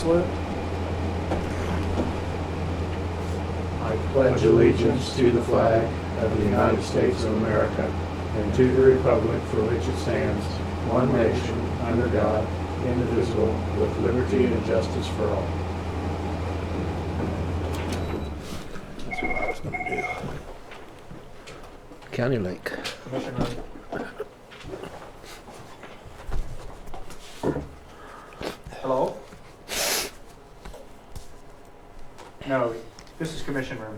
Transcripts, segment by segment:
salute. I pledge allegiance to the flag of the United States of America and to the republic for which it stands, one nation, under God, indivisible, with liberty and justice for all. That's what I was going to do. County Lake. Hello? No, this is commission room.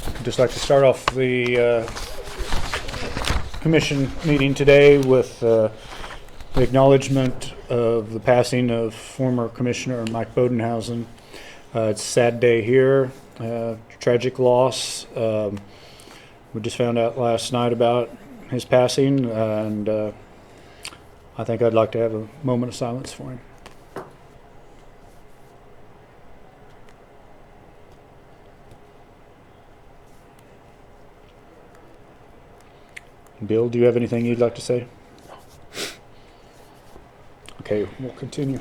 I'd just like to start off the commission meeting today with the acknowledgement of the passing of former Commissioner Mike Bodenhausen. It's a sad day here, tragic loss. We just found out last night about his passing, and I think I'd like to have a moment of silence for him. Bill, do you have anything you'd like to say? Okay, we'll continue.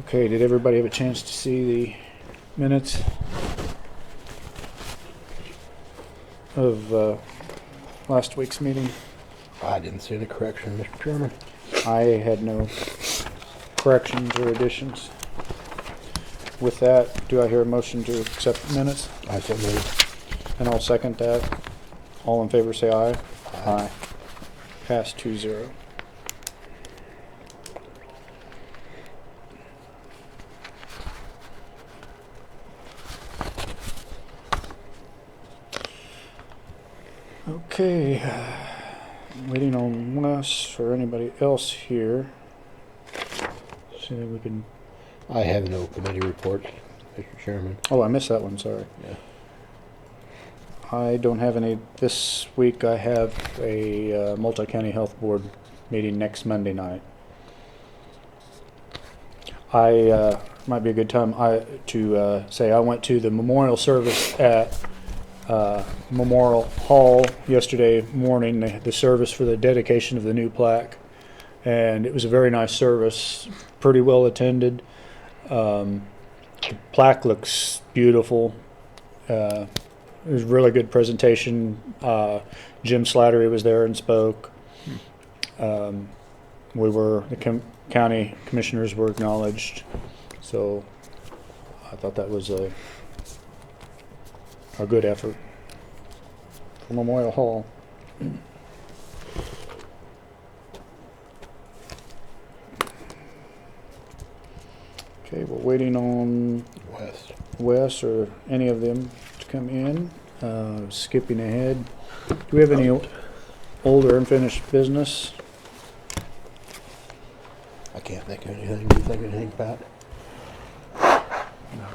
Okay, did everybody have a chance to see the minutes of last week's meeting? I didn't see any correction, Mr. Chairman. I had no corrections or additions. With that, do I hear a motion to accept the minutes? I so moved. And I'll second that. All in favor say aye. Aye. Pass 2-0. Okay, waiting on Wes or anybody else here. See if we can. I have no committee reports, Mr. Chairman. Oh, I missed that one. Sorry. Yeah. I don't have any this week. I have a multi-county health board meeting next Monday night. I might be a good time to say I went to the memorial service at Memorial Hall yesterday morning, the service for the dedication of the new plaque, and it was a very nice service, pretty well attended. The plaque looks beautiful. It was a really good presentation. Jim Slattery was there and spoke. The county commissioners were acknowledged, so I thought that was a good effort for Memorial Hall. Okay, we're waiting on Wes or any of them to come in. Skipping ahead, do we have any old or unfinished business? I can't think of anything. Do you think of anything, Pat? No.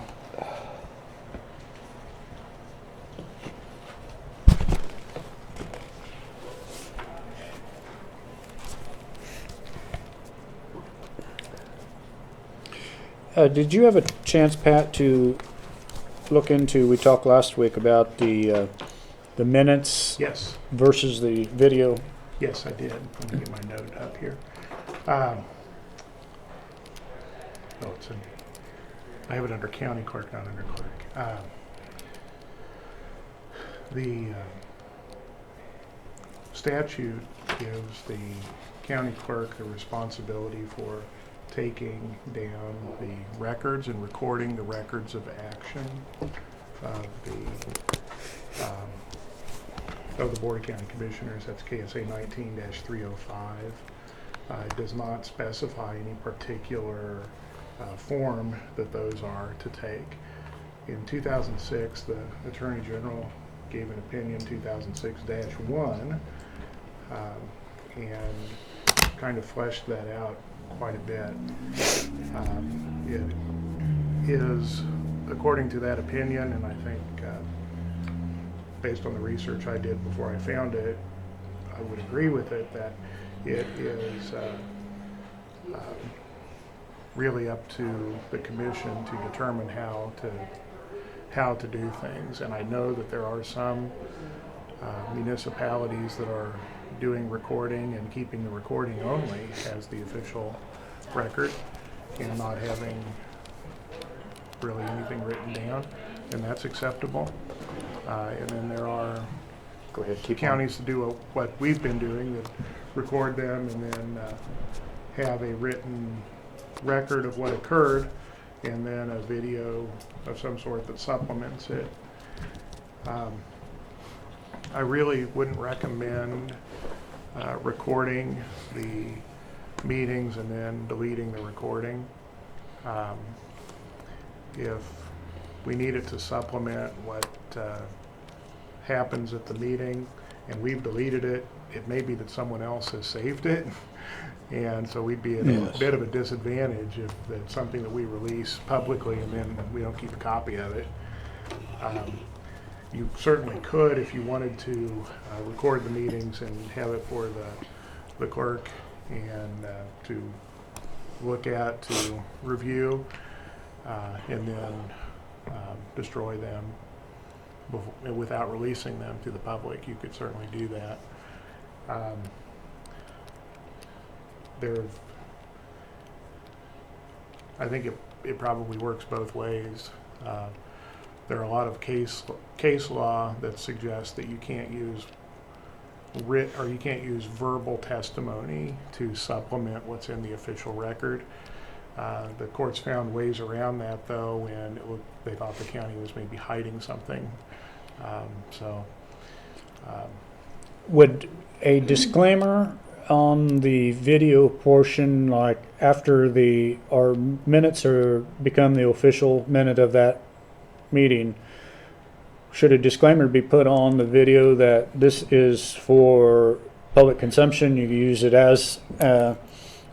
Did you have a chance, Pat, to look into, we talked last week about the minutes Yes. versus the video? Yes, I did. Let me get my note up here. I have it under county clerk, not under clerk. The statute gives the county clerk the responsibility for taking down the records and recording the records of action of the Board of County Commissioners. That's KSA 19-305. It does not specify any particular form that those are to take. In 2006, the Attorney General gave an opinion, 2006-1, and kind of fleshed that out quite a bit. It is, according to that opinion, and I think based on the research I did before I found it, I would agree with it, that it is really up to the commission to determine how to do things. And I know that there are some municipalities that are doing recording and keeping the recording only as the official record and not having really anything written down, and that's acceptable. And then there are Go ahead, keep counties to do what we've been doing, that record them and then have a written record of what occurred and then a video of some sort that supplements it. I really wouldn't recommend recording the meetings and then deleting the recording. If we need it to supplement what happens at the meeting and we've deleted it, it may be that someone else has saved it. And so we'd be at Yes. a bit of a disadvantage if it's something that we release publicly and then we don't keep a copy of it. You certainly could, if you wanted to, record the meetings and have it for the clerk and to look at, to review, and then destroy them without releasing them to the public. You could certainly do that. I think it probably works both ways. There are a lot of case law that suggests that you can't use you can't use verbal testimony to supplement what's in the official record. The courts found ways around that, though, and they thought the county was maybe hiding something. Would a disclaimer on the video portion, like after our minutes become the official minute of that meeting, should a disclaimer be put on the video that this is for public consumption? You use it as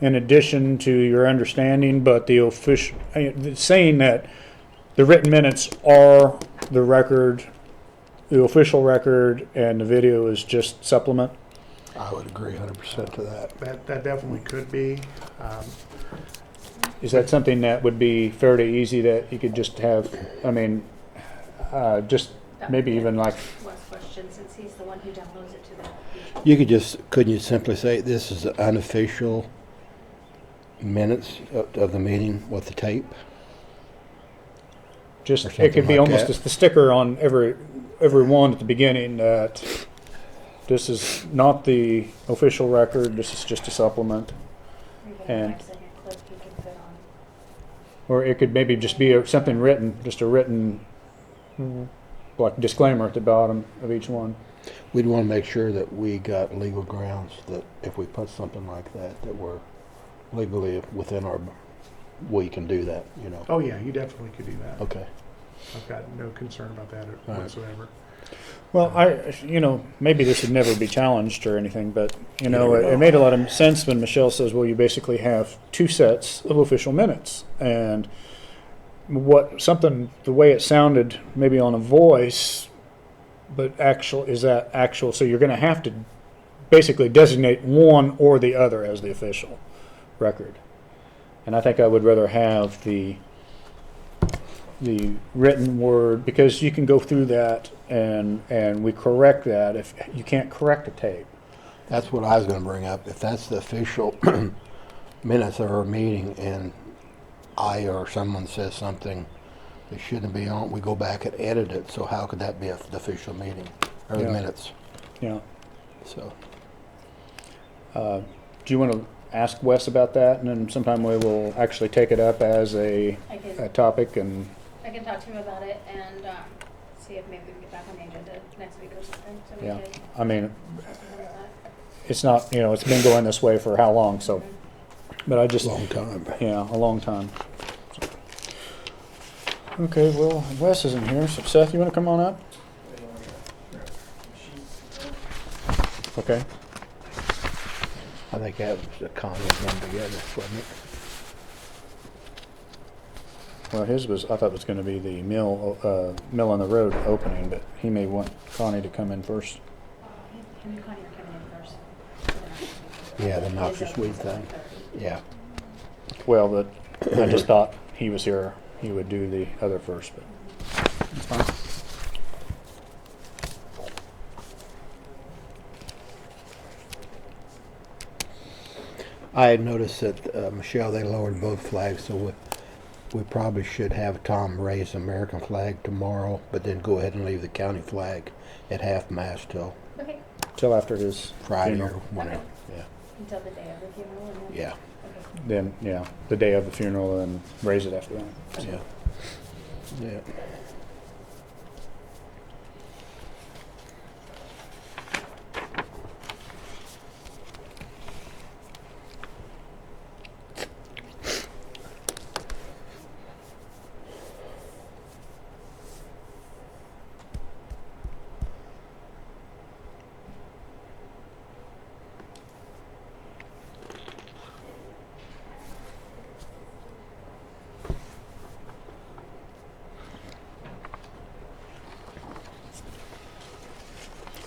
in addition to your understanding, but the official saying that the written minutes are the record, the official record, and the video is just supplement. I would agree 100% to that. That definitely could be. Is that something that would be fairly easy that you could just have? I mean, just maybe even like. Wes' question, since he's the one who downloads it to the. Couldn't you simply say this is the unofficial minutes of the meeting with the tape? Just Or it something could be like almost that. just the sticker on every one at the beginning that this is not the official record. This is just a supplement, And- 5-second clip you can put on. or it could maybe just be something written, just a written like disclaimer at the bottom of each one. We'd want to make sure that we got legal grounds that if we put something like that, that we're legally within we can do that, you know. Oh yeah, you definitely could do that. Okay. I've got no concern about that Right. whatsoever. Well, maybe this would never be challenged or anything, but, it made a lot of sense when Michelle says, well, you basically have two sets of official minutes. And the way it sounded maybe on a voice, but so you're going to have to basically designate one or the other as the official record. And I think I would rather have the written word, because you can go through that and we correct that. If you can't correct a tape, That's what I was going to bring up. If that's the official minutes of our meeting and I or someone says something that shouldn't be on, we go back and edit it. So how could that be the official meeting or the Yeah. minutes? yeah. So Do you want to ask Wes about that, and then sometime we will actually take it up as a topic? And I can talk to him about it and see if maybe we can get back on the agenda next week or something. So we yeah, can I mean, discuss something like that. it's not, it's been going this way for how long? So, but I just, long time. yeah, a long time. Okay, well, Wes isn't here, so Seth, you want to come on up? Okay. I think that was the Connie one together, wasn't it? Well, I thought it was going to be the mill on the road opening, but he may want Connie to come in first. Him and Connie are coming in first. Yeah, the noxious weed thing. Yeah. Well, I just thought he was here, he would do the other first, but it's fine. I had noticed that, Michelle, they lowered both flags, so we probably should have Tom raise the American flag tomorrow, but then go ahead and leave the county flag at half-mast till Okay, Till after his Friday or funeral. whenever. until the day of the funeral and then. Yeah, Okay. Then, yeah, the day of the funeral and raise it after that. yeah, yeah. Yeah.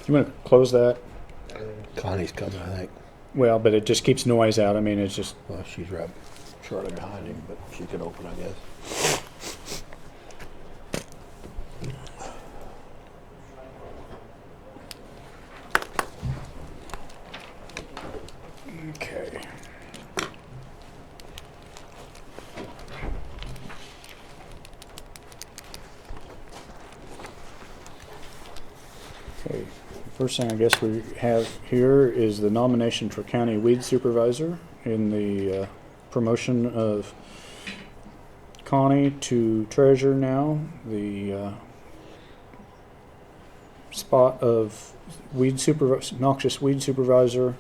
You want to close that? Connie's coming, I think. Well, but it just keeps noise out. I mean, it's just, Well, she's right shortly behind him, but she could open, I guess. okay. Okay, first thing I guess we have here is the nomination for county weed supervisor in the promotion of Connie to treasurer now. The spot of noxious weed supervisor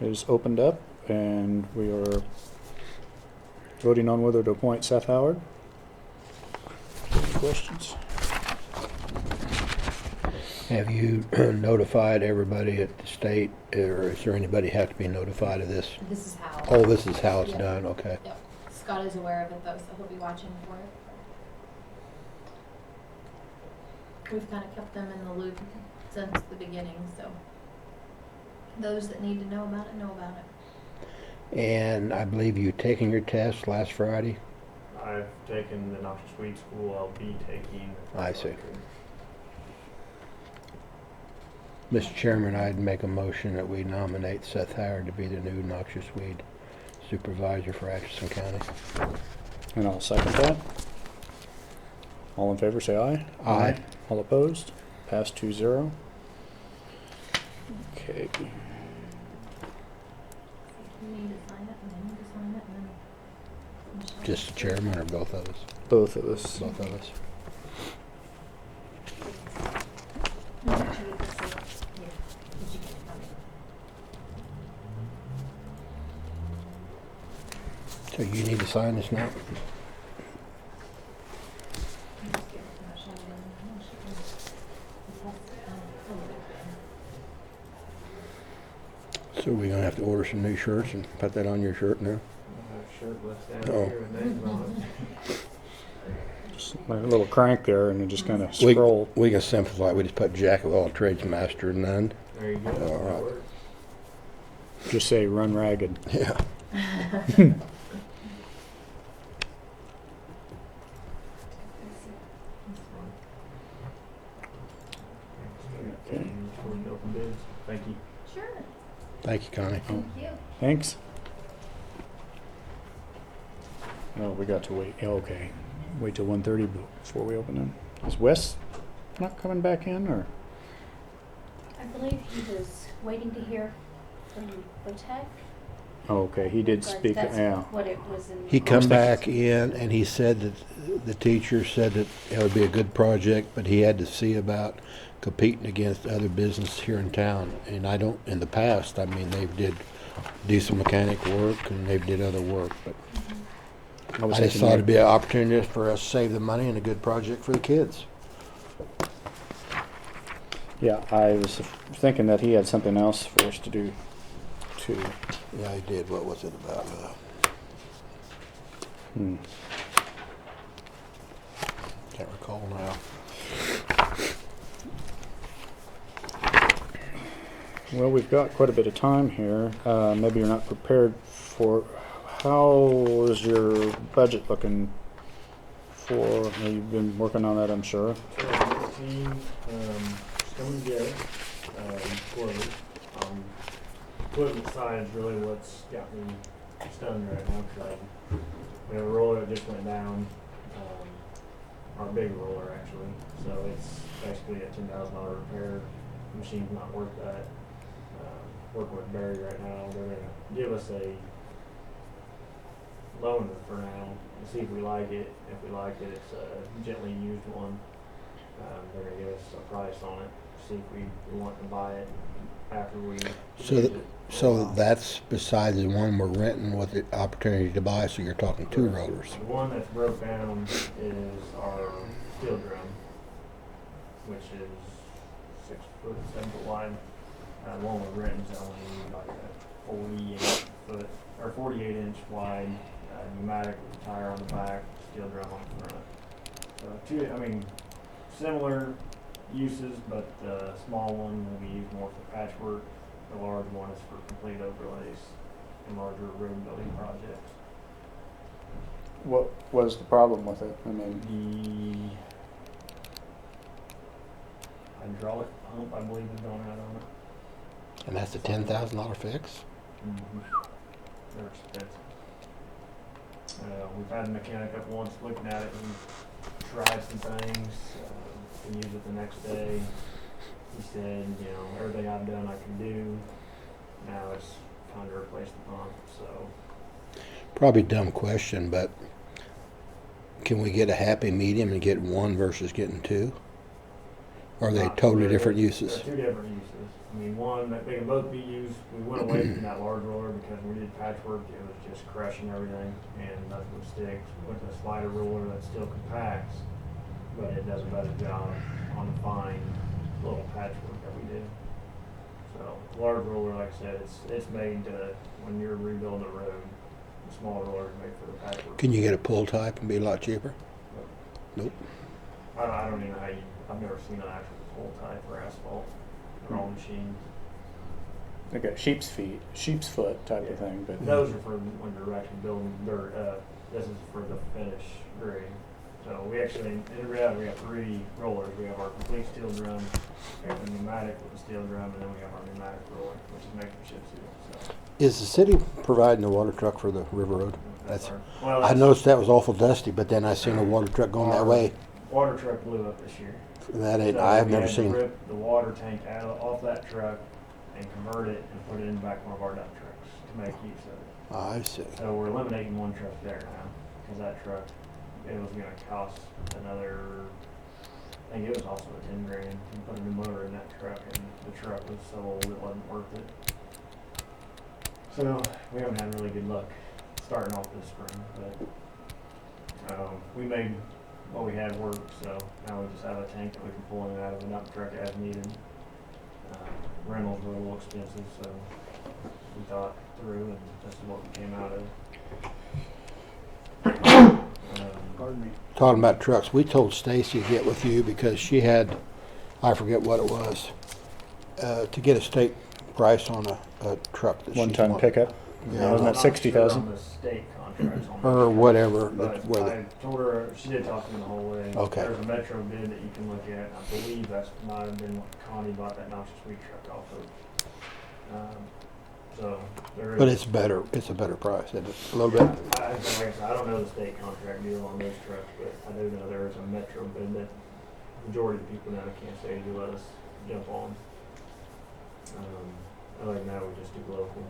is opened up, and we are voting on whether to appoint Seth Howard. Any questions? Have you notified everybody at the state, or is there anybody have to be notified of this? This is how. Oh, this is how it's Yeah. done, okay. Yep. Scott is aware of it though, so he'll be watching for it. We've kind of kept them in the loop since the beginning, so those that need to know about it, know about it. And I believe you taking your test last Friday? I've taken the noxious weed school. I'll be taking. I see. Mr. Chairman, I'd make a motion that we nominate Seth Howard to be the new noxious weed supervisor for Atchison County. And I'll second that. All in favor, say aye. Aye. All opposed? Passed 2-0. Okay. You need to sign it, and then you can sign it, and then. Just the chairman or both of us? Both of us. Both of us. Did you get this? Here. Did you get it from me? So you need to sign this now? Just give it to Michelle, and she can- So we're gonna have to order some new shirts and put that on your shirt now? Shirtless down Oh. here with names on it. Just like a little crank there, and it just kind of We- scroll. We can simplify, we just put Jack of all trades, master of none. There you go. All That right. works. Just say run ragged. Yeah. Okay. And we'll go from bids. Thank you. Sure, Thank you, Connie. thank you. Thanks. Oh, we got to wait. Yeah, okay. Wait till 1:30 before we open them. Is Wes not coming back in, or? I believe he was waiting to hear from Botec. Oh, okay, he did but speak, that's yeah. what it was in. He was come thinking- back in and he said that the teacher said that it would be a good project, but he had to see about competing against other business here in town. And I don't, in the past, I mean, they did diesel mechanic work and they did other work, but was I just thinking thought it'd that- be an opportunity for us to save the money and a good project for the kids. Yeah, I was thinking that he had something else for us to do, too. Yeah, he did. What was it about? Hmm. Can't recall now. Well, we've got quite a bit of time here. Maybe you're not prepared for how is your budget looking for, you've been working on that, I'm sure. 2015, coming together, close. Equipment side is really what's got me stunned right now, because we have a roller that just went down, our big roller actually, so it's basically a $10,000 repair. Machine's not worth that. Working with Barry right now, they're gonna give us a loaner for now and see if we like it. If we like it, it's a gently used one. They're gonna give us a price on it, see if we want to buy it after we So use th- it. So that's besides the one we're renting with the opportunity to buy, so you're talking two rollers. The one that's broke down is our steel drum, which is 6 foot, 7 foot wide. The one we're renting is only like a 48 foot, or 48 inch wide, pneumatic with a tire on the back, steel drum on the front. So similar uses, but the small one will be used more for patchwork. The large one is for complete overlays and larger road building projects. What was the problem with it? I mean, The hydraulic pump, I believe, is going out on it. And that's a $10,000 fix? They're expensive. We've had a mechanic up once looking at it and tried some things, and use it the next day. He said, everything I've done I can do. Now it's time to replace the pump, so. Probably a dumb question, but can we get a happy medium and get one versus getting two? Or are they Not totally really. different uses? They're two different uses. One, that they can both be used. We went away from that large roller because when we did patchwork, it was just crushing everything and nothing would stick. We went to a slider roller that still compacts, but it does a better job on the fine little patchwork that we did. So, large roller, like I said, it's made to, when you're rebuilding a road, the small roller is made for the patchwork. Can you get a pull type and be a lot cheaper? Nope. I don't even know how I've never seen an actual pull type for asphalt. They're all machines. like a sheep's foot type of thing, but Those are for when you're actually building dirt. This is for the finish grade. So we actually, in reality, we have 3 rollers. We have our complete steel drum, we have the pneumatic with the steel drum, and then we have our pneumatic roller, which is making chip seal. So Is the city providing the water truck for the River Road? that's I noticed that was awful dusty, but then I seen a water truck going that way. Water truck blew up this year. That ain't, So I have we never had to seen. rip the water tank off that truck and convert it and put it in the back of one of our dump trucks to make use of it. I see. So we're eliminating one truck there now, because that truck, it was gonna cost another, I think it was also a 10 grand to put a new motor in that truck, and the truck was so old it wasn't worth it. So we haven't had really good luck starting off this spring, but we made what we had work, so now we just have a tank that we can pull in and out of a dump truck as needed. Rentals were a little expensive, so we thought through, and this is what we came out of. pardon me. Talking about trucks, we told Stacy to get with you because she had, I forget what it was, to get a state price on a truck that she's One-ton want- pickup. Yeah. Wasn't I'm that not 60,000? sure on the state contracts on Or that. whatever. But whether- I told her, she did talk to me the whole way. Okay. There's a Metro bid that you can look at. I believe that's might have been what Connie bought that noxious weed truck off of. So there is. But it's better, it's a better price, isn't it? A little bit. Like I said, I don't know the state contract deal on those trucks, but I do know there is a Metro bid that majority of the people down in Kansas City do let us jump on. Other than that, we just do local,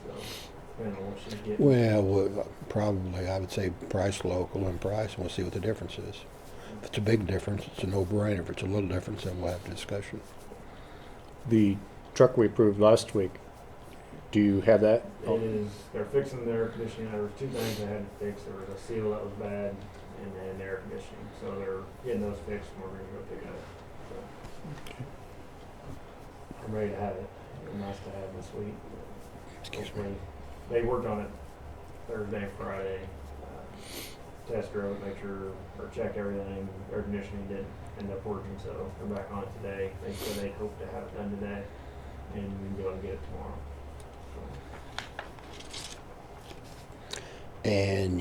so depending on what she's getting. Well, probably, I would say price local and price, and we'll see what the difference is. If it's a big difference, it's a no-brainer. If it's a little difference, then we'll have a discussion. The truck we approved last week, do you have that? It is, they're fixing the air conditioning. There were 2 things they had to fix. There was a seal that was bad and then air conditioning. So they're getting those fixed and we're gonna go pick it up. So. I'm ready to have it. It was nice to have this week. Excuse me. Hopefully, they worked on it Thursday and Friday. Test drove it, make sure, or check everything. Air conditioning didn't end up working, so they're back on it today. They said they'd hope to have it done today and we'll be able to get it tomorrow. So. And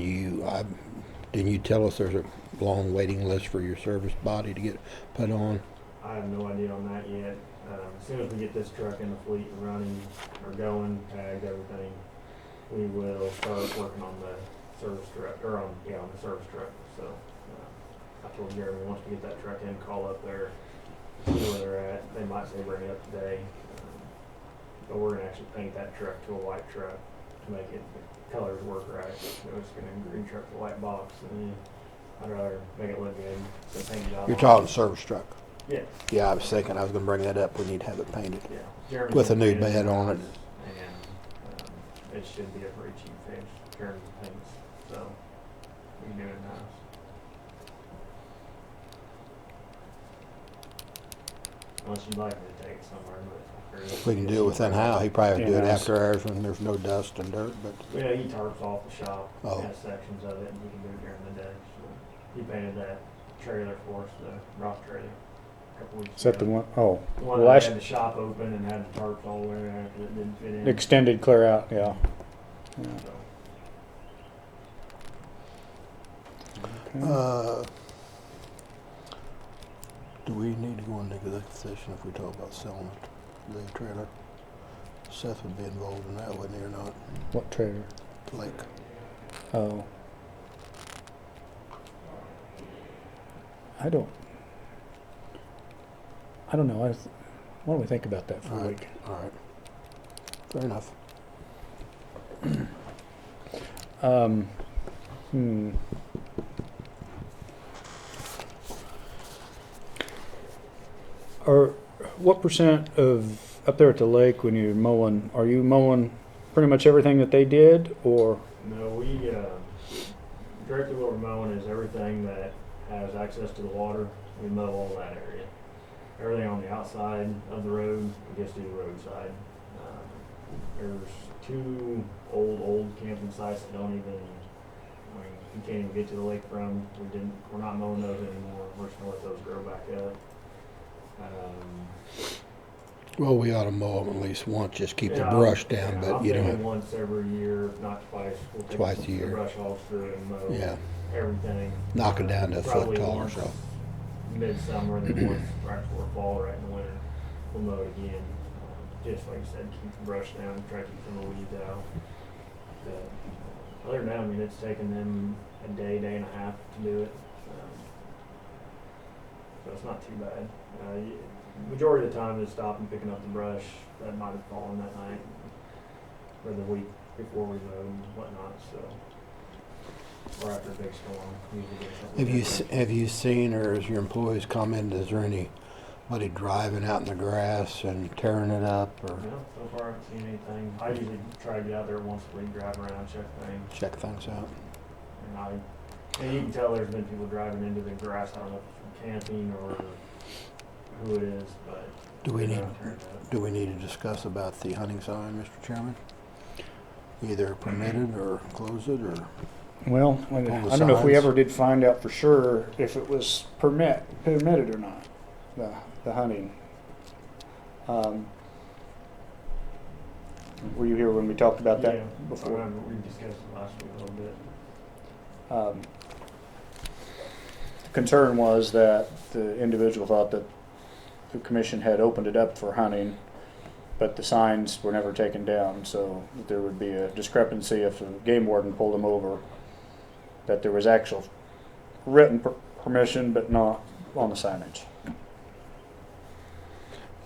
didn't you tell us there's a long waiting list for your service body to get put on? I have no idea on that yet. As soon as we get this truck in the fleet and running or going, tagged, everything, we will start working on the service truck, or on the service truck. So, I told Jeremy, once we get that truck in, call up there, see where they're at. They might say bring it up today. But we're gonna actually paint that truck to a white truck to make it, the colors work right. So it's gonna be a green truck with a white box, and I'd rather make it look good than paint it out. You're talking service truck. Yeah, Yeah, I was thinking, I was gonna bring that up. We need to have it painted. yeah. Jeremy's With a gonna new paint bed on it. And, it should be a pretty cheap fix, Jeremy paints, so we can do it in-house. Unless you'd like me to take it somewhere, but. If we can do it within how, he probably would do it In-house. after hours when there's no dust and dirt, but Yeah, he tarps off the shop, Oh. has sections of it, and we can do it during the day, so. He painted that trailer for us, the rock trailer, a couple weeks ago. Is that the one? Oh, The one well, that that's had the shop open and had the tarps all the way around because it didn't fit in. extended clear out, yeah. Yeah. So, Okay. do we need to go into executive session if we talk about selling the trailer? Seth would be involved in that, wouldn't he, or not? What trailer? Lake. Oh. I don't know. Why don't we think about that for a All right. week? All right. Fair enough. Hmm. Or what percent of up there at the lake when you're mowing? Are you mowing pretty much everything that they did, or no, we, directly what we're mowing is everything that has access to the water. We mow all that area. Everything on the outside of the road, we just do the roadside. There's two old camping sites that don't even, you can't even get to the lake from. We're not mowing those anymore. We're just gonna let those grow back up. Well, we ought to mow them at least once, just keep the Yeah, brush down, yeah, but I'm you thinking don't, once every year, not twice. We'll take Twice a the year. brush off through and mow yeah, everything. knock it down to a foot Probably tall or once so. Midsummer, then once right before fall, right in the winter, we'll mow it again. Just like you said, keep the brush down, try to keep some of the weeds out. But other than that, I mean, it's taken them a day and a half to do it. So it's not too bad. Majority of the time is stopping, picking up the brush that might have fallen that night or the week before we mowed and whatnot, so. Or after a big storm. Usually get something different. Have you seen, or has your employees commented, is there anybody driving out in the grass and tearing it up, or No, so far I haven't seen anything. I usually try to get out there once a week, drive around, check things. check things out? And you can tell there's been people driving into the grass. I don't know if it's from camping or who it is, but. Do we they're need, not tearing it up. do we need to discuss about the hunting sign, Mr. Chairman? Either permit it or close it, or? well, I the don't know if we signs. ever did find out for sure if it was permitted or not, the hunting. Were you here when we talked about Yeah, that before? I remember we discussed it last week a little bit. The concern was that the individual thought that the commission had opened it up for hunting, but the signs were never taken down, so there would be a discrepancy if the game warden pulled them over, that there was actual written permission, but not on the signage.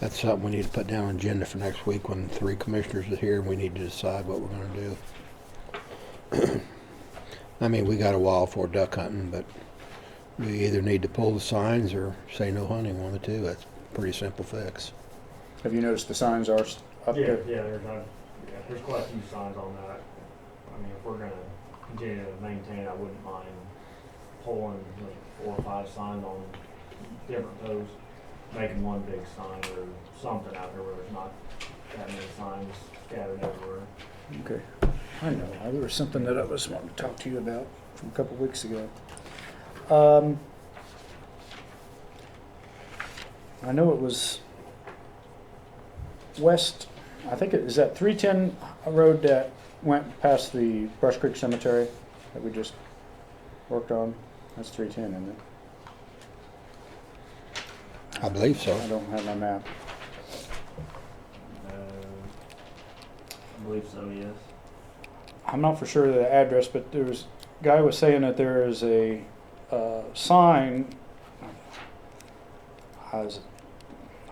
That's something we need to put down on agenda for next week when 3 commissioners are here and we need to decide what we're gonna do. I mean, we got a while for duck hunting, but we either need to pull the signs or say no hunting, one of the two. That's a pretty simple fix. Have you noticed the signs are up Yeah, there? there's quite a few signs on that. I mean, if we're gonna continue to maintain, I wouldn't mind pulling like 4 or 5 signs on different posts, making one big sign or something out there where there's not that many signs scattered everywhere. Okay. I know, there was something that I was wanting to talk to you about from a couple weeks ago. I know it was west, I think is that 310 road that went past the Brush Creek Cemetery? that we just worked on. That's 310, isn't it? I believe so. I don't have my map. I believe so, yes. I'm not for sure of the address, but there was, guy was saying that there is a sign. I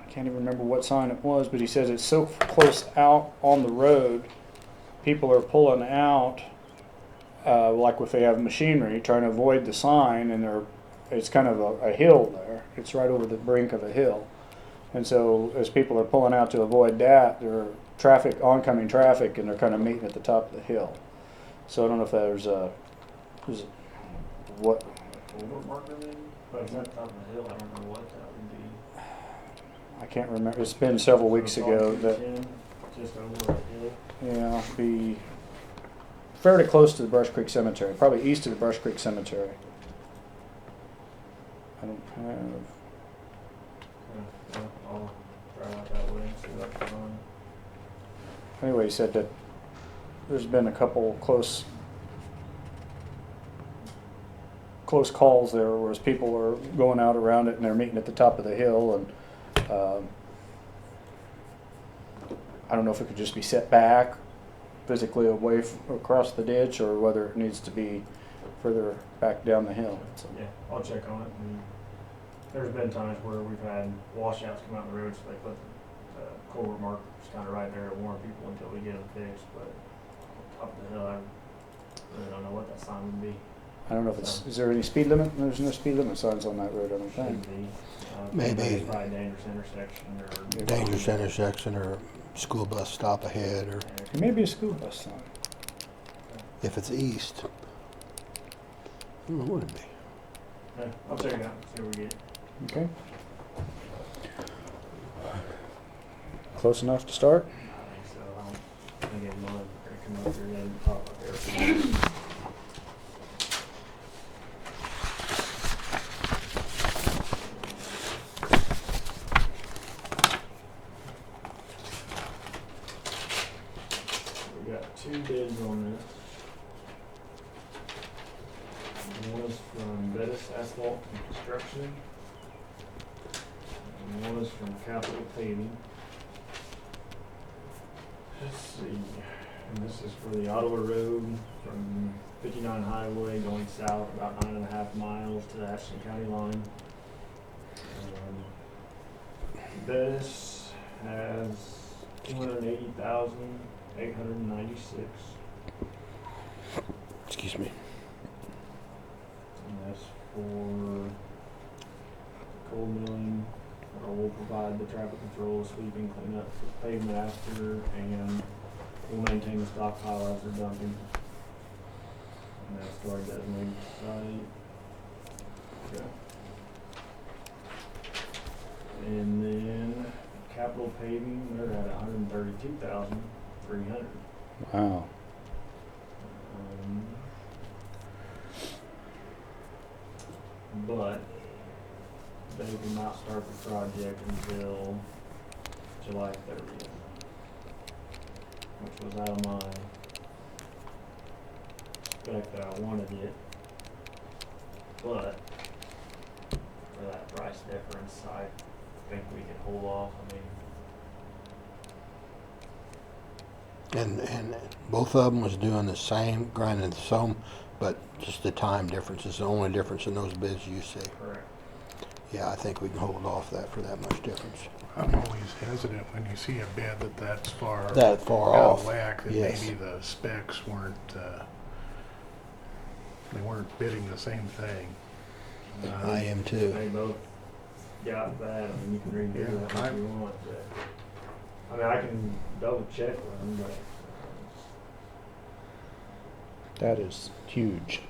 can't even remember what sign it was, but he says it's so close out on the road, people are pulling out, like if they have machinery, trying to avoid the sign, and it's kind of a hill there. It's right over the brink of a hill. And so as people are pulling out to avoid that, there are oncoming traffic, and they're kind of meeting at the top of the hill. So I don't know if there's what, Culvert marker maybe? But it's at the top of the hill, I don't know what that would be. I can't remember. It's been several weeks So ago it's that, on 210, just over a hill. yeah, be fairly close to the Brush Creek Cemetery, probably east of the Brush Creek Cemetery. I don't have, Yeah, I'll try out that way and see what's going on. anyway, he said that there's been a couple close calls there, whereas people are going out around it and they're meeting at the top of the hill, and I don't know if it could just be set back physically away across the ditch, or whether it needs to be further back down the hill. So, Yeah, I'll check on it. And there's been times where we've had washouts come out the road, so they put the culvert markers kind of right there to warn people until we get them fixed. But top of the hill, I really don't know what that sign would be. I don't know if it's, is there any speed limit? There's no speed limit signs on that road, I don't think. Should be. Maybe. It's probably a dangerous intersection or. Dangerous intersection or school bus stop ahead, or It may be a school bus sign. if it's east. What would it be? Yeah, I'll check it out, see what we get. Okay. Close enough to start? I think so. I don't think it's mine. Come up here and pop up there. We got 2 bids on this. One is from Bettis Asphalt and Construction. And one is from Capital Paving. Let's see, and this is for the Ottawa Road from 59 Highway going south about 9.5 miles to the Ashland County line. Bettis has $280,896. Excuse me. And that's for coal milling, or we'll provide the traffic control, sweeping, cleanup, pavement after, and we'll maintain the stockpile as they're dumping. And that's stored designated site. Okay. And then Capital Paving, they're at $132,300. Wow. But they will not start the project until July 30th, which was out of my spec that I wanted it. But for that price difference, I think we can hold off. I mean, And both of them was doing the same, grinding some, but just the time difference is the only difference in those bids you see. correct. Yeah, I think we can hold off that for that much difference. I'm always hesitant when you see a bid that's far That far out off. of whack, that Yes. maybe the specs weren't, they weren't bidding the same thing. I am too. They both got that. I mean, you can redo Yeah, that if you want, but I mean, I can double check with them, but That is huge.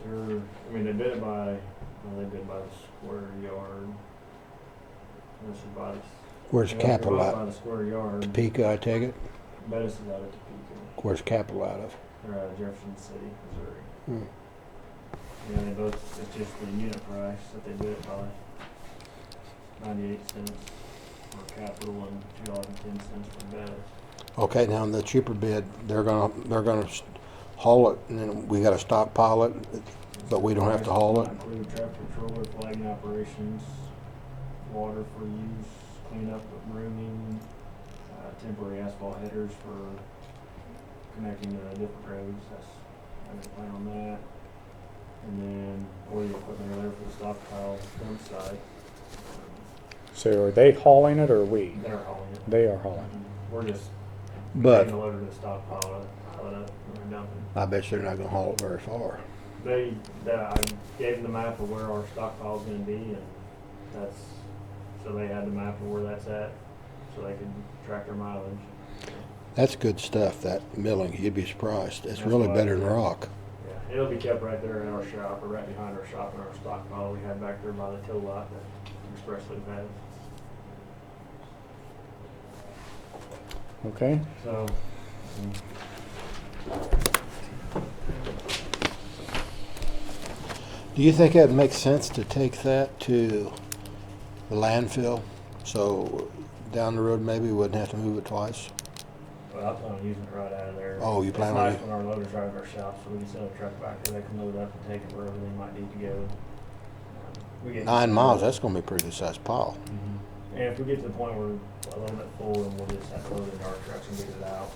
they're, I mean, they bid it by, well, they bid by the square yard. This is by the. Where's yeah, Capital they're both by out? the square yard. Topeka, I take it? Bettis is out of Topeka. Where's Capital out of? They're out of Jefferson City, Missouri. Hmm. Yeah, they both, it's just the unit price that they bid it by. 98 cents for Capital and $2.10 for Bettis. Okay, now in the cheaper bid, they're gonna haul it, and then we gotta stockpile it, but we don't have to haul it. Include tractor trailer, flagging operations, water for use, cleanup of grooming, temporary asphalt headers for connecting to different roads. I'm gonna plan on that. And then all the equipment are there for the stockpile dump site. So are they hauling it or we? They're hauling it. They are hauling. We're just But taking the loader to the stockpile, pile it up, and we're dumping. I bet you're not gonna haul it very far. I gave them the map of where our stockpile's gonna be, and so they had the map of where that's at, so they could track their mileage. That's good stuff, that milling. You'd be surprised. It's That's really why- better than rock. Yeah, it'll be kept right there in our shop, or right behind our shop in our stockpile we had back there by the tow lot that Expressly had. Okay. So, Do you think it makes sense to take that to the landfill? So down the road, maybe we wouldn't have to move it twice? well, I plan on using it right out of there. Oh, you plan on It's nice when our loaders right at our shop, so we can send a truck back there, they can load up and take it wherever they might need to go. We get- 9 miles, that's gonna be a pretty good sized pile. And if we get to the point where we're a little bit full, then we'll just have to load it in our trucks and get it out.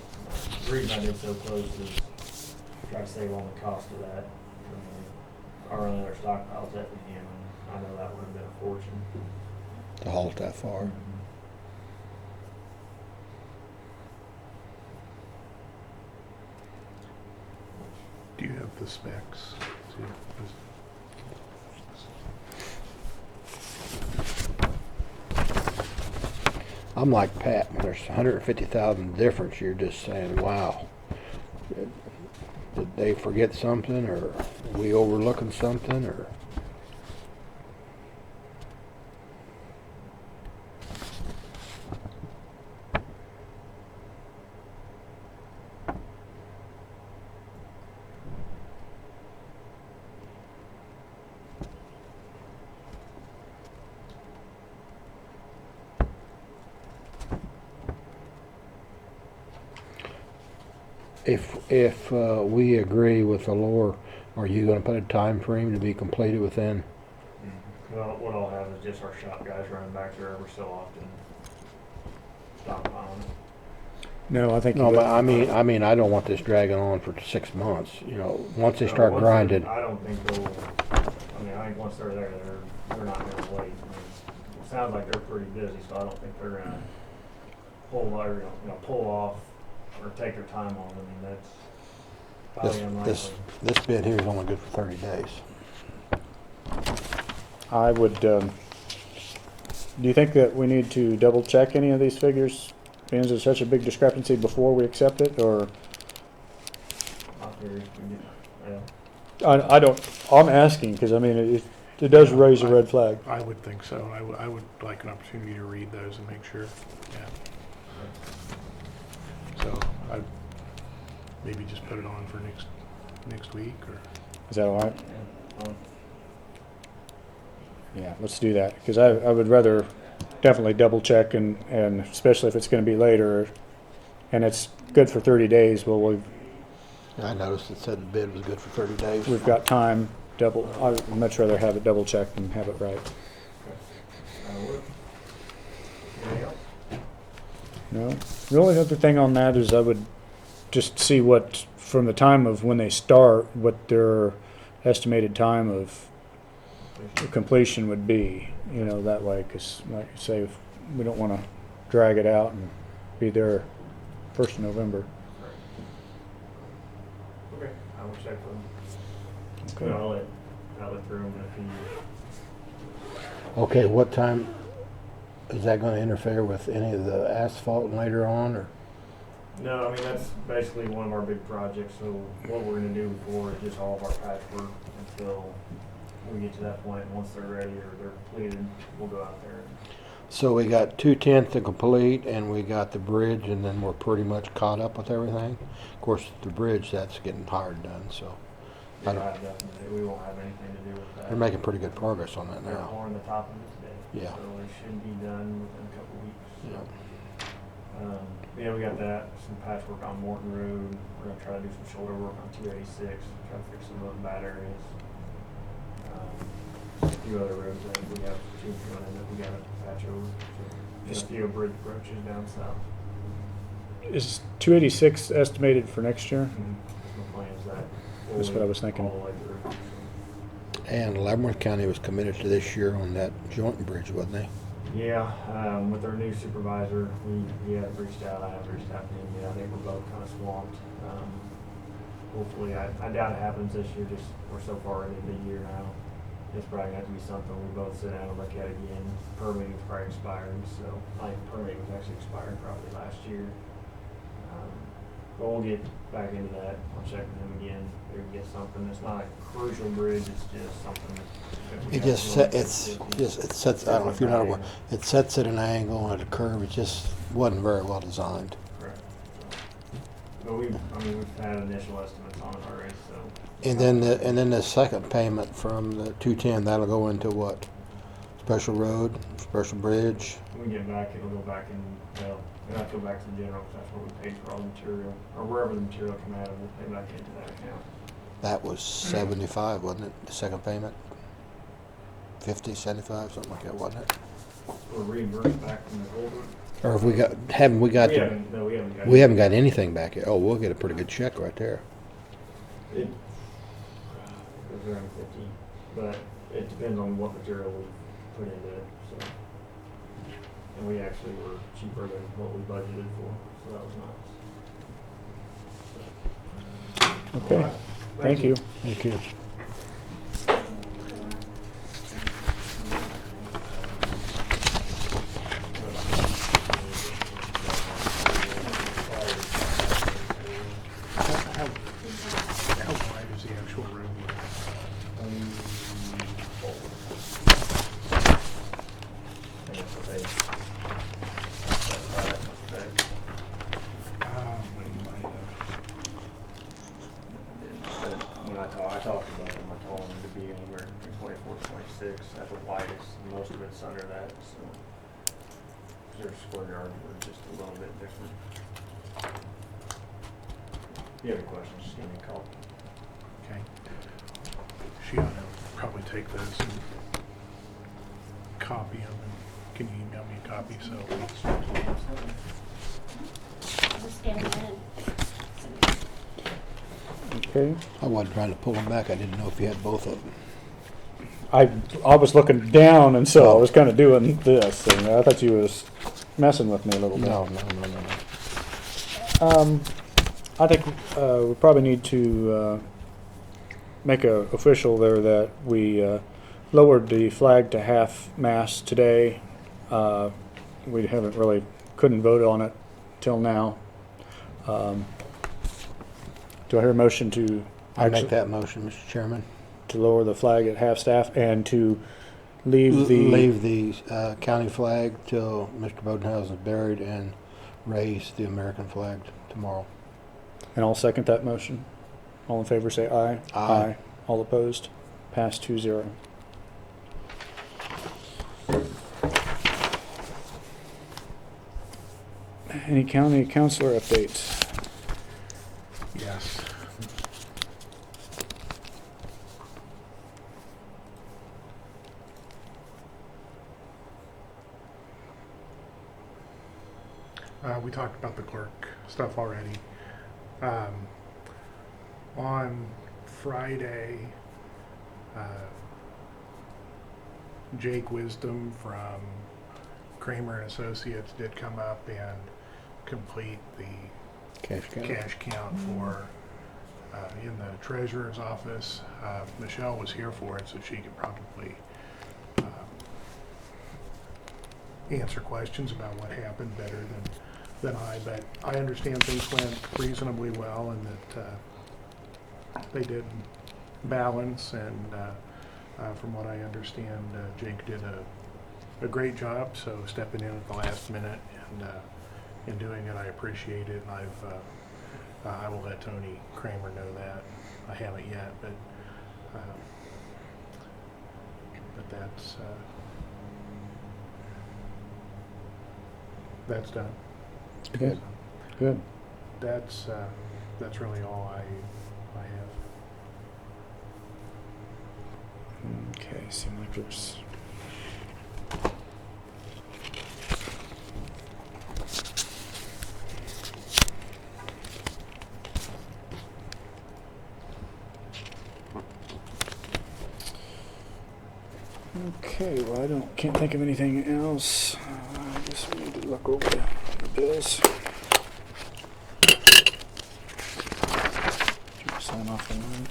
The reason I did so close is try to save on the cost of that. I mean, our only other stockpile's at Effingham, and I know that would have been a fortune. To haul it that far. Do you have the specs? See, I'm like Pat, when there's 150,000 difference, you're just saying, wow. Did they forget something, or are we overlooking something, or? If we agree with the lower, are you gonna put a time frame to be completed within? Well, what I'll have is just our shop guys running back there every so often, stockpiling. No, I think No, you but would- I mean, I don't want this dragging on for 6 months, you know, once they So start once grinding. I don't think I think once they're there, they're not gonna wait. I mean, it sounds like they're pretty busy, so I don't think they're gonna pull off or take their time on it. I mean, that's probably unlikely. This bid here is only good for 30 days. I would, do you think that we need to double check any of these figures? Is there such a big discrepancy before we accept it, or? I figured we get- yeah. I don't, I'm asking, because I mean, it does raise a red flag. I would think so. I would like an opportunity to read those and make sure. Yeah. So I maybe just put it on for next week, or Is that all right? Yeah. Yeah, let's do that, because I would rather definitely double check, and especially if it's gonna be later, and it's good for 30 days, well, I noticed it said the bid was good for 30 days. we've got time, I'd much rather have it double checked and have it right. That'll work. Anything else? No, the only other thing on that is I would just see what, from the time of when they start, what their estimated time of completion would be, you know, that way, because like you say, we don't want to drag it out and be there 1st of November. Okay, I will check with them. Okay. I'll let through them if he. Okay, what time, is that gonna interfere with any of the asphalt later on, or? No, I mean, that's basically one of our big projects, so what we're gonna do before is just all of our patchwork until we get to that point. Once they're ready or they're completed, we'll go out there. So we got 2/10 to complete, and we got the bridge, and then we're pretty much caught up with everything. Of course, the bridge, that's getting hard done, so I don't- We won't have anything to do with that. they're making pretty good progress on that They're now. pouring the top of it today. Yeah. So it should be done within a couple weeks. Yeah. Um, Yeah, we got that, some patchwork on Morton Road. We're gonna try to do some shoulder work on 286, try to fix some of those bad areas. A few other roads that we have two running that we gotta patch over. So, just a few bridge approaches down south. Is 286 estimated for next year? The plan is that. That's what I was thinking. All the way through. So, And Leavenworth County was committed to this year on that joint bridge, wasn't they? yeah, with our new supervisor, he had reached out, I have reached out to him, yeah, I think we're both kind of swamped. Hopefully, I doubt it happens this year, just, we're so far into the year now. It's probably gonna have to be something we both sit down and look at again. Permitting's probably expiring, so, permitting was actually expired probably last year. But we'll get back into that, I'll check with him again, maybe get something, it's not a crucial bridge, it's just something. that we It have just, to look at. it sets, I don't know if you're not aware, it sets at an angle and at a curve, it just wasn't very well designed. Correct. So, but we've had initial estimates on it already, so. And then the second payment from the 210, that'll go into what? Special road, special bridge? When we get back, it'll go back in, well, it'll have to go back to the general, 'cause that's where we paid for all the material, or wherever the material come out of, we'll pay back into that account. That was 75, wasn't it, the second payment? 50, 75, something like that, wasn't it? We're reimbursed back from the culvert. Or have we got, haven't we got, We haven't, no, we haven't got. we haven't got anything back yet. Oh, we'll get a pretty good check right there. It was around 50, but it depends on what material we put into it, so. And we actually were cheaper than what we budgeted for, so that was nice. Okay, Alright, thank you. Thank you. How wide is the actual roadway? When I talked about them, I told them to be anywhere from 24 to 26 at the widest, and most of it's under that, so. Their square yards were just a little bit different. If you have any questions, just give me a call. Okay. She ought to probably take those and copy them, and can you email me a copy, so. Just scan it in. Okay. I wasn't trying to pull them back. I didn't know if you had both of them. I was looking down, and so I was kind of doing this, and I thought you was messing with me a little bit. No. I think we probably need to make a official there that we lowered the flag to half-mast today. We couldn't vote on it till now. Do I hear a motion to I make that motion, Mr. Chairman. to lower the flag at half-staff and to leave the county flag till Mr. Bodenhausen is buried and raise the American flag tomorrow. And I'll second that motion. All in favor say aye. Aye. All opposed? Passed 2-0. Any county councilor updates? Yes. We talked about the clerk stuff already. On Friday, Jake Wisdom from Kramer and Associates did come up and complete the Cash count. cash count for in the treasurer's office. Michelle was here for it, so she could probably answer questions about what happened better than I. But I understand things went reasonably well, and that they did balance. And from what I understand, Jake did a great job. So stepping in at the last minute and in doing it, I appreciate it. And I will let Tony Kramer know that. I haven't yet, but that's done. Good. Good. That's really all I have. Okay, seems like there's. Okay, well, can't think of anything else. I guess we need to look over the bills. Sign off on that.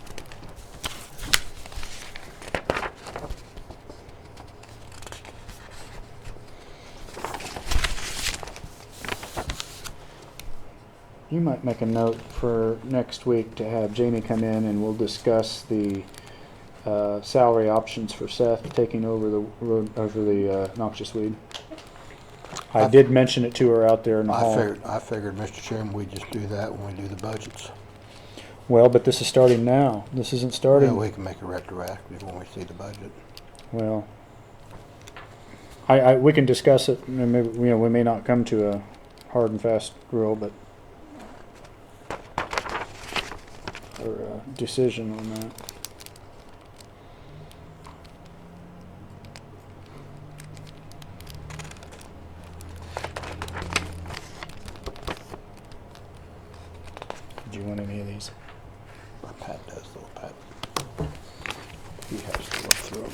You might make a note for next week to have Jamie come in and we'll discuss the salary options for Seth taking over the road, over the noxious weed. I did mention it to her out there in the hall. I figured, Mr. Chairman, we'd just do that when we do the budgets. Well, but this is starting now. This isn't starting. Yeah, we can make it retroactive when we see the budget. Well, we can discuss it. And maybe, we may not come to a hard and fast rule, but or a decision on that. Do you want any of these? Pat does though, Pat. He has to look through them.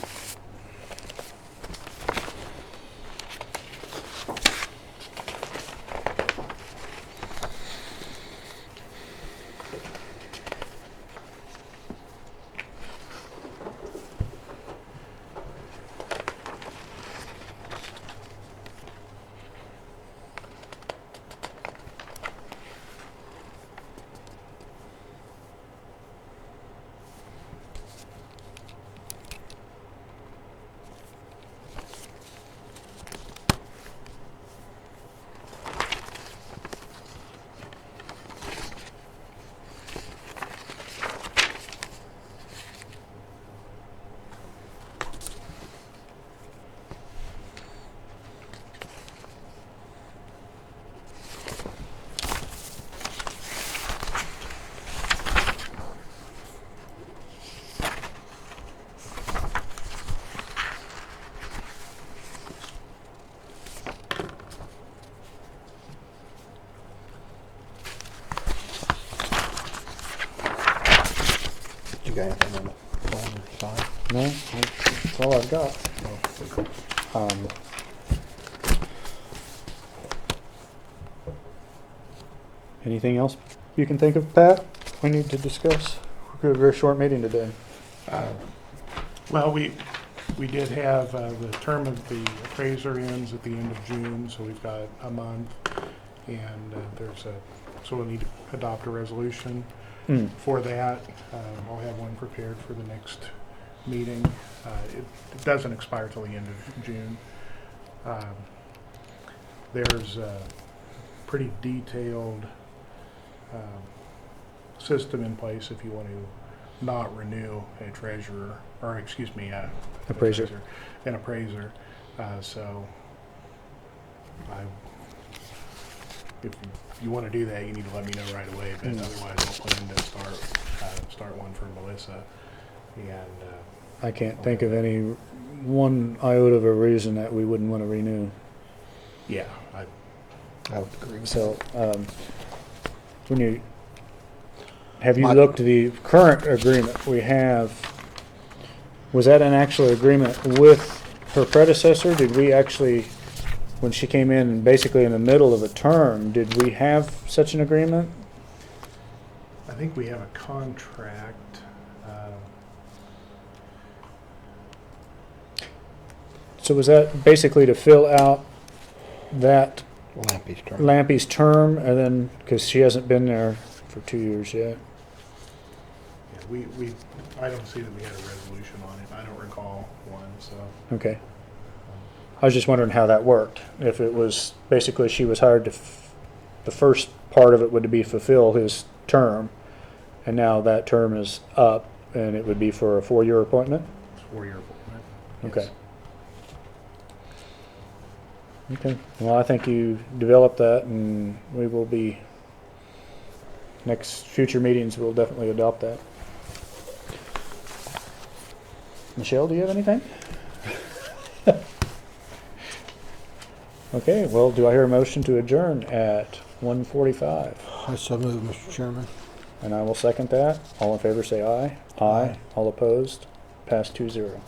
You got anything on the phone side? No, that's all I've got. Anything else you can think of, Pat? We need to discuss. We've got a very short meeting today. Well, we did have the term of the appraiser ends at the end of June, so we've got a month, and so we'll need to adopt a resolution for that. I'll have one prepared for the next meeting. It doesn't expire till the end of June. There's a pretty detailed system in place if you want to not renew a treasurer, or excuse me, Appraiser. An appraiser. So if you want to do that, you need to let me know right away, but otherwise I'll plan to start one for Melissa. And I can't think of any one iota of a reason that we wouldn't want to renew. yeah, I would agree. So, have you My- looked at the current agreement we have? Was that an actual agreement with her predecessor? Did we actually, when she came in basically in the middle of a term, did we have such an agreement? I think we have a contract. So was that basically to fill out that Lampy's turn. Lampy's term, and then, because she hasn't been there for 2 years yet? Yeah, I don't see that we had a resolution on it. I don't recall one, so. Okay. I was just wondering how that worked. If it was basically she was hired to, the first part of it would be fulfill his term, and now that term is up, and it would be for a 4-year appointment? It's 4-year appointment. Okay. Yes. Okay. Well, I think you developed that, and we will be next future meetings, we'll definitely adopt that. Michelle, do you have anything? Okay, well, do I hear a motion to adjourn at 1:45? I so move, Mr. Chairman. And I will second that. All in favor say aye. Aye. All opposed? Passed 2-0.